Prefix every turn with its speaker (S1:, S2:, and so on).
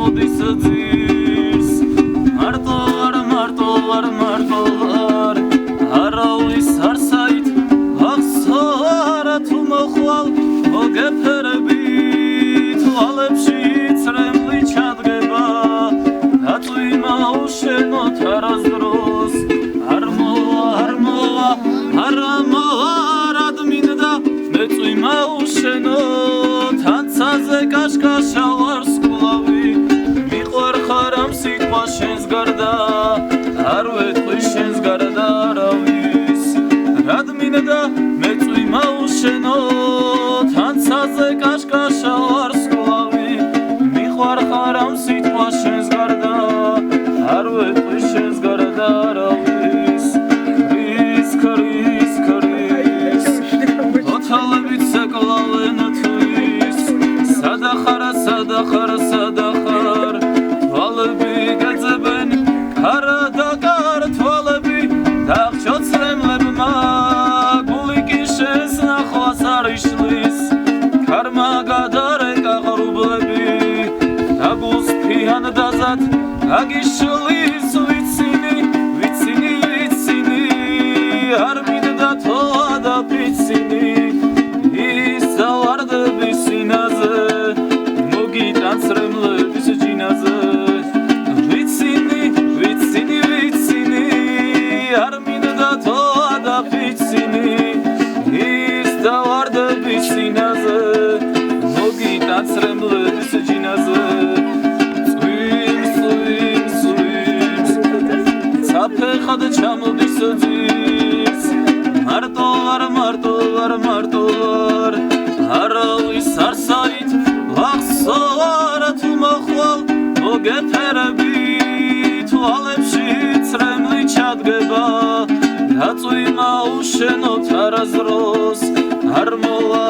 S1: ჩამოდის ძირს მარტო არ არავის არსაით აღსარა თუ მოხვალ მოგეფერებით ვალებში წრემლი ჩადგება დაწვიმა უშენოთ არასდროს არ მოვა რად მინდა მეწვიმა უშენოთ ანცაზე კაშკაშა ვარსკვლავი მიყვარხარ ამ სიტყვა შენს გარდა არ ვეთქვი შენს გარდა არავის რად მინდა მეწვიმა უშენოთ ანცაზე კაშკაშა ვარსკვლავი მიყვარხარ ამ სიტყვა შენს გარდა არ ვეთქვი შენს გარდა არავის ქრის ოთალებით საკლავენ თვის სადახარ თვალები გეძებენ ქარადაკარ თვალები დაღჩოთ წრემლებმა გული კი შენს ნახვას არ იშლის ქარმა გადარეკა ღრუბლები დაგუსფიან დაზად გაგიშლის ვიცინი არ მინდა თოა და ფიცინი ის ზავარდების სინაზე მოგიტან წრემლების ჯინაზე ვიცინი არ მინდა თოა და ფიცინი ის ზავარდების სინაზე მოგიტან წრემლების ჯინაზე წვიმს საფეხად ჩამოდის ძირს მარტო არ არავის არსაით აღსარა თუ მოხვალ მოგეფერებით ვალებში წრემლი ჩადგება დაწვიმა უშენოთ არასდროს არ მოვა